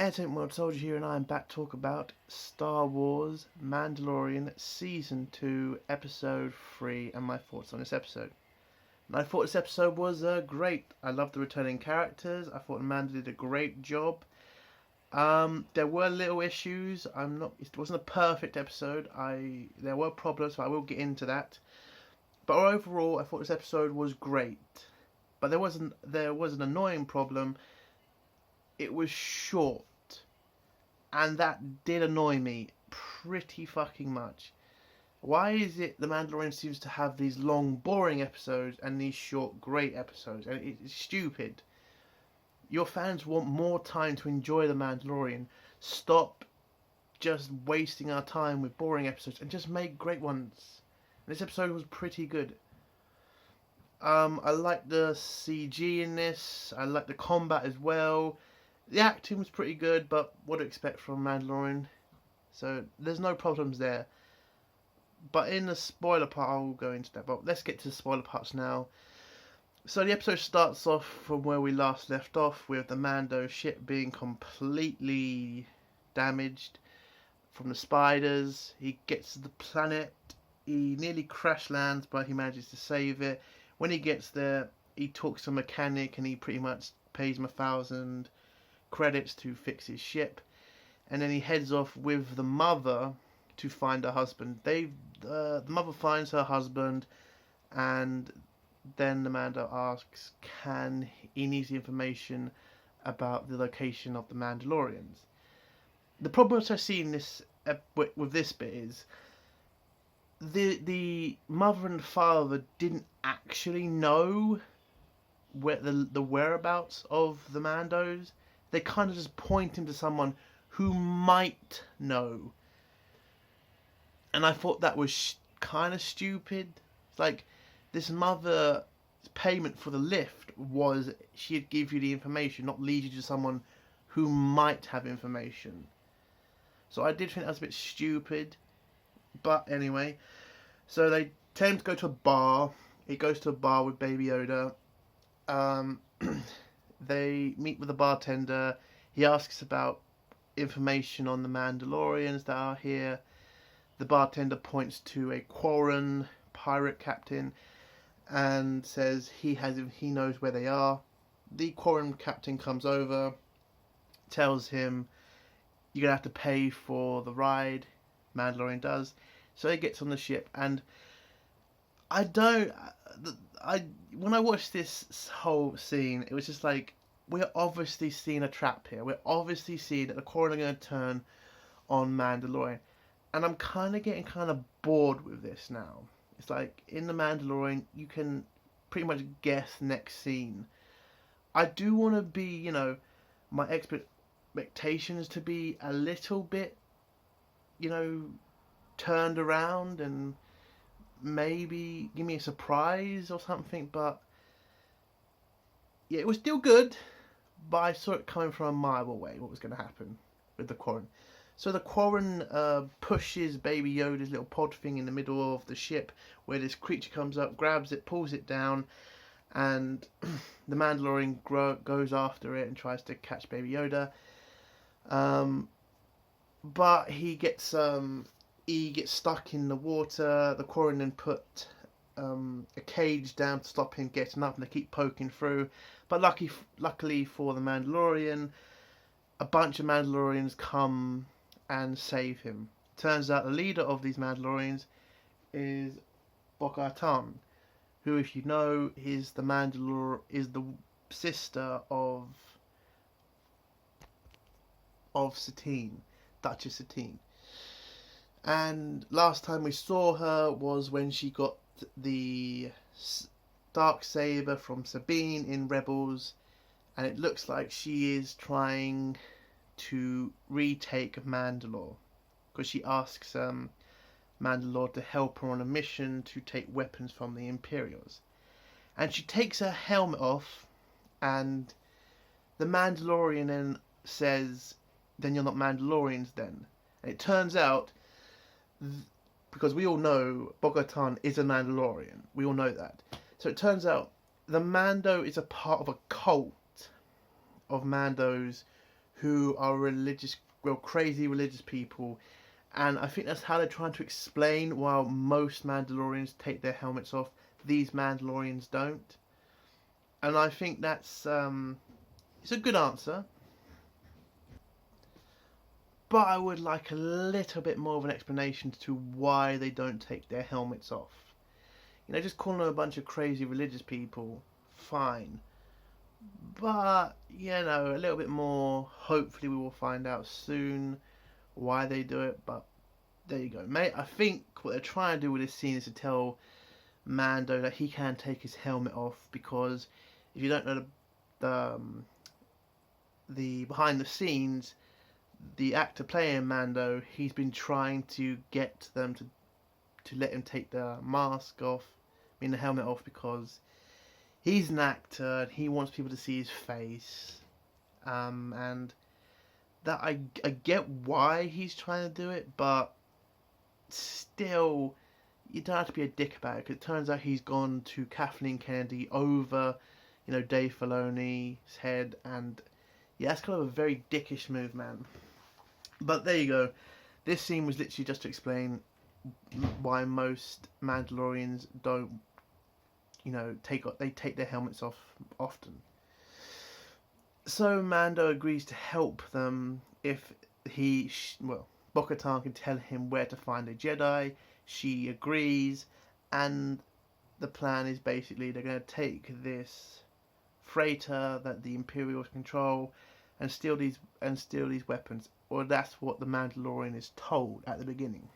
Entertainment World Soldier here, and I am back to talk about Star Wars Mandalorian Season 2, Episode 3, and my thoughts on this episode. And I thought this episode was great. I loved the returning characters. I thought Amanda did a great job. There were little issues. It wasn't a perfect episode. There were problems, so I will get into that. But overall, I thought this episode was great. But there was an annoying problem. It was short. And that did annoy me pretty fucking much. Why is it The Mandalorian seems to have these long, boring episodes and these short, great episodes? And it's stupid. Your fans want more time to enjoy The Mandalorian. Stop just wasting our time with boring episodes and just make great ones. And this episode was pretty good. I like the CG in this. I like the combat as well. The acting was pretty good, but what to expect from Mandalorian? So there's no problems there. But in the spoiler part, I'll go into that. But let's get to the spoiler parts now. So the episode starts off from where we last left off, with the Mando ship being completely damaged from the spiders. He gets to the planet. He nearly crash lands, but he manages to save it. When he gets there, he talks to a mechanic, and he pretty much pays him 1,000 credits to fix his ship, and then he heads off with the mother to find her husband. The mother finds her husband, and then the Mando asks, he needs the information about the location of the Mandalorians. The problem which I see in this with this bit is the mother and father didn't actually know where the whereabouts of the Mandos. They kind of just point him to someone who might know. And I thought that was kind of stupid. It's like, this mother's payment for the lift was she'd give you the information, not lead you to someone who might have information. So I did think that was a bit stupid. But anyway, so they tell him to go to a bar. He goes to a bar with Baby Yoda. They meet with the bartender. He asks about information on the Mandalorians that are here. The bartender points to a Quarren pirate captain and says he knows where they are. The Quarren captain comes over, tells him you're gonna have to pay for the ride. Mandalorian does. So he gets on the ship, and when I watched this whole scene, it was just like, we're obviously seeing a trap here. We're obviously seeing that the Quarren are going to turn on Mandalorian. And I'm kind of getting bored with this now. It's like, in The Mandalorian, you can pretty much guess next scene. I do want to be, my expectations to be a little bit, turned around and maybe give me a surprise or something, but yeah, it was still good, but I saw it coming from a mile away what was going to happen with the Quarren. So the Quarren pushes Baby Yoda's little pod thing in the middle of the ship, where this creature comes up, grabs it, pulls it down, and the Mandalorian goes after it and tries to catch Baby Yoda. But he gets stuck in the water. The Quarren then put a cage down to stop him getting up, and they keep poking through. But luckily for the Mandalorian, a bunch of Mandalorians come and save him. Turns out the leader of these Mandalorians is Bo-Katan, who, if you know, is the sister of Satine, Duchess Satine. And last time we saw her was when she got the Darksaber from Sabine in Rebels, and it looks like she is trying to retake Mandalore, because she asks Mandalore to help her on a mission to take weapons from the Imperials. And she takes her helmet off, and the Mandalorian then says, "Then you're not Mandalorians then." And it turns out, because we all know Bo-Katan is a Mandalorian, we all know that. So it turns out the Mando is a part of a cult of Mandos who are religious, well, crazy religious people. And I think that's how they're trying to explain why most Mandalorians take their helmets off. These Mandalorians don't. And I think that's it's a good answer. But I would like a little bit more of an explanation to why they don't take their helmets off. You know, just calling them a bunch of crazy religious people, fine. But, you know, a little bit more. Hopefully we will find out soon why they do it. But there you go, mate. I think what they're trying to do with this scene is to tell Mando that he can take his helmet off, because if you don't know the behind the scenes, the actor playing Mando, he's been trying to get them to let him take the mask off, I mean the helmet off, because he's an actor and he wants people to see his face. And that I get why he's trying to do it, but still, you don't have to be a dick about it, because it turns out he's gone to Kathleen Kennedy over, you know, Dave Filoni's head, and yeah, that's kind of a very dickish move, man. But there you go. This scene was literally just to explain why most Mandalorians don't, you know, take their helmets off often. So Mando agrees to help them if Bo-Katan can tell him where to find a Jedi. She agrees, and the plan is basically they're going to take this freighter that the Imperials control and steal these weapons. Or that's what the Mandalorian is told at the beginning.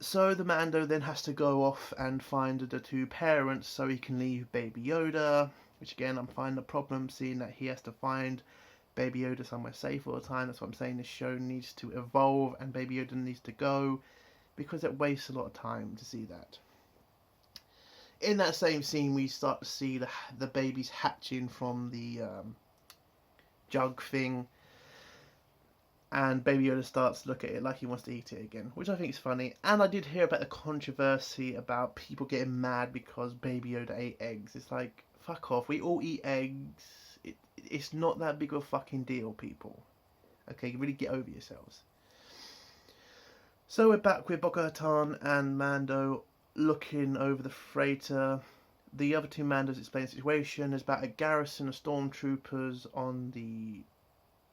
So the Mando then has to go off and find the two parents so he can leave Baby Yoda, which again I'm finding a problem, seeing that he has to find Baby Yoda somewhere safe all the time. That's what I'm saying, this show needs to evolve and Baby Yoda needs to go, because it wastes a lot of time to see that. In that same scene we start to see the babies hatching from the jug thing, and Baby Yoda starts to look at it like he wants to eat it again, which I think is funny. And I did hear about the controversy about people getting mad because Baby Yoda ate eggs. It's like, fuck off, we all eat eggs. It's not that big of a fucking deal, people. Okay, you really get over yourselves. So we're back with Bo-Katan and Mando looking over the freighter. The other two Mandos explain the situation. There's about a garrison of stormtroopers on the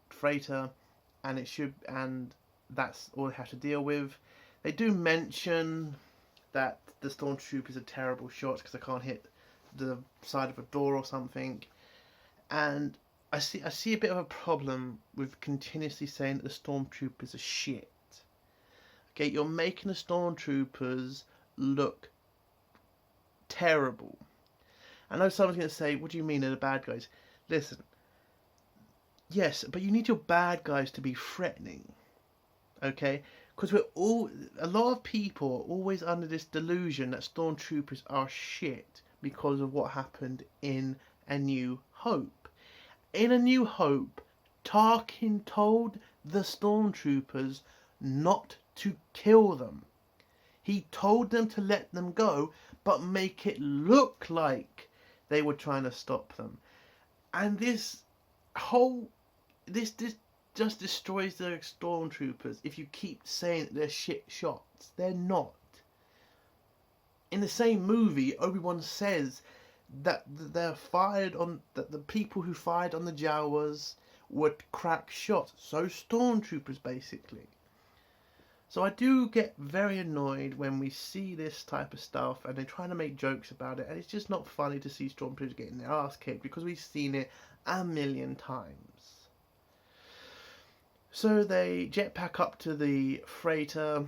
freighter, and that's all they have to deal with. They do mention that the stormtroopers are terrible shots because they can't hit the side of a door or something. And I see a bit of a problem with continuously saying that the stormtroopers are shit. Okay, you're making the stormtroopers look terrible. I know someone's going to say, what do you mean they're the bad guys? Listen, yes, but you need your bad guys to be threatening, okay? Because a lot of people are always under this delusion that stormtroopers are shit because of what happened in A New Hope. In A New Hope, Tarkin told the stormtroopers not to kill them. He told them to let them go, but make it look like they were trying to stop them. And this just destroys the stormtroopers if you keep saying that they're shit shots. They're not. In the same movie, Obi-Wan says that that the people who fired on the Jawas were crack shots. So stormtroopers, basically. So I do get very annoyed when we see this type of stuff and they're trying to make jokes about it, and it's just not funny to see stormtroopers getting their ass kicked because we've seen it a million times. So they jetpack up to the freighter.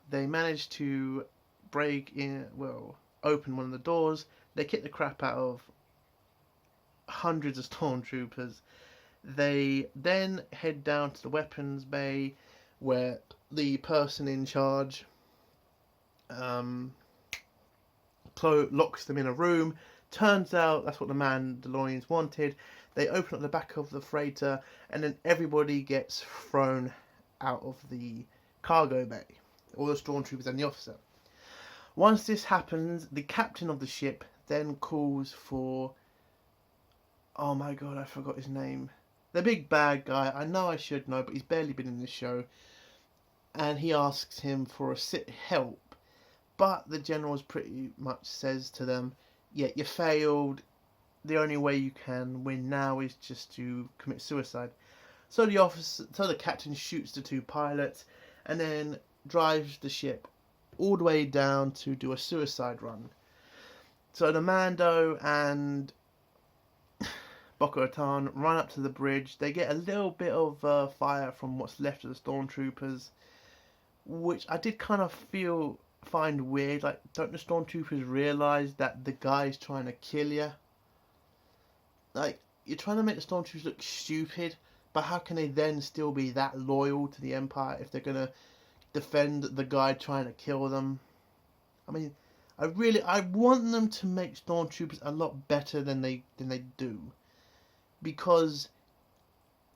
They manage to open one of the doors. They kick the crap out of hundreds of stormtroopers. They then head down to the weapons bay where the person in charge locks them in a room. Turns out that's what the Mandalorians wanted. They open up the back of the freighter and then everybody gets thrown out of the cargo bay. All the stormtroopers and the officer. Once this happens, the captain of the ship then calls for... Oh my god, I forgot his name. the big bad guy. I know I should know, but he's barely been in this show. And he asks him for help. But the general pretty much says to them, yeah, you failed. The only way you can win now is just to commit suicide. So the captain shoots the two pilots and then drives the ship all the way down to do a suicide run. So the Mando and Bo-Katan run up to the bridge. They get a little bit of fire from what's left of the stormtroopers, which I did kind of find weird. Like, don't the stormtroopers realise that the guy's trying to kill you? Like, you're trying to make the stormtroopers look stupid, but how can they then still be that loyal to the Empire if they're gonna defend the guy trying to kill them? I mean, I want them to make stormtroopers a lot better than they do, because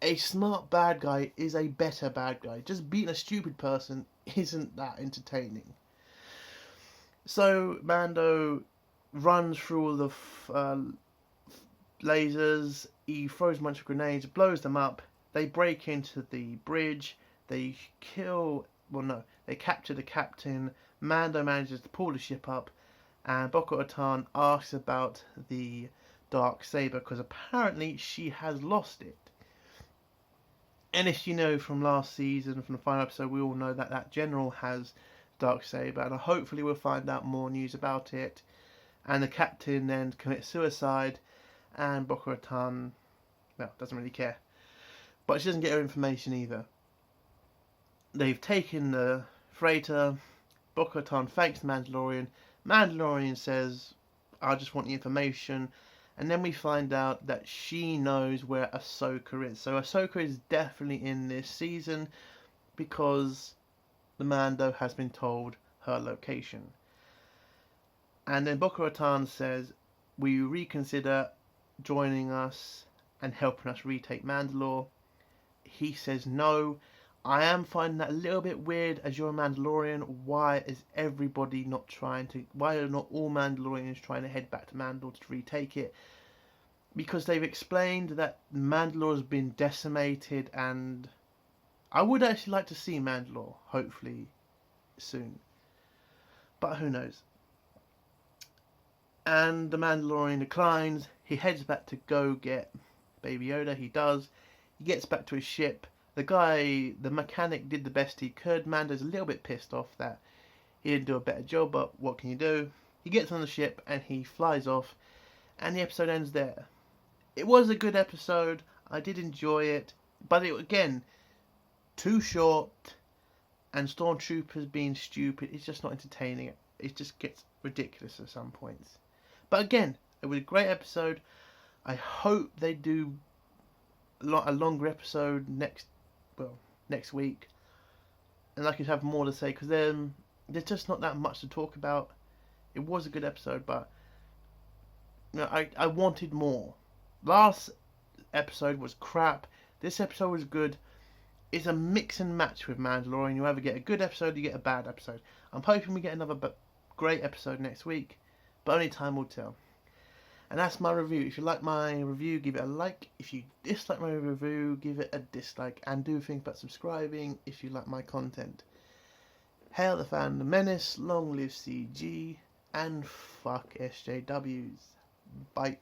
a smart bad guy is a better bad guy. Just beating a stupid person isn't that entertaining. So Mando runs through all the lasers. He throws a bunch of grenades, blows them up. They break into the bridge. They capture the captain. Mando manages to pull the ship up, and Bo-Katan asks about the dark saber because apparently she has lost it. And if you know from last season, from the final episode, we all know that that general has dark saber, and hopefully we'll find out more news about it. And the captain then commits suicide, and Bo-Katan, well, doesn't really care. But she doesn't get her information either. They've taken the freighter. Bo-Katan thanks the Mandalorian. Mandalorian says, I just want the information. And then we find out that she knows where Ahsoka is. So Ahsoka is definitely in this season because the Mando has been told her location. And then Bo-Katan says, will you reconsider joining us and helping us retake Mandalore? He says no. I am finding that a little bit weird. As you're a Mandalorian, why is everybody not trying to... Why are not all Mandalorians trying to head back to Mandalore to retake it? Because they've explained that Mandalore has been decimated, and I would actually like to see Mandalore, hopefully, soon. But who knows? And the Mandalorian declines. He heads back to go get Baby Yoda. He does. He gets back to his ship. The mechanic did the best he could. Mando's a little bit pissed off that he didn't do a better job, but what can you do? He gets on the ship and he flies off, and the episode ends there. It was a good episode. I did enjoy it, but it, again, too short, and stormtroopers being stupid. It's just not entertaining. It just gets ridiculous at some points. But again, it was a great episode. I hope they do a longer episode next week, and I could have more to say, because there's just not that much to talk about. It was a good episode, but I wanted more. Last episode was crap. This episode was good. It's a mix and match with Mandalorian. You either get a good episode, you get a bad episode. I'm hoping we get another great episode next week, but only time will tell. And that's my review. If you like my review, give it a like. If you dislike my review, give it a dislike. And do think about subscribing if you like my content. Hail the Phantom Menace, long live CG, and fuck SJWs. Bye.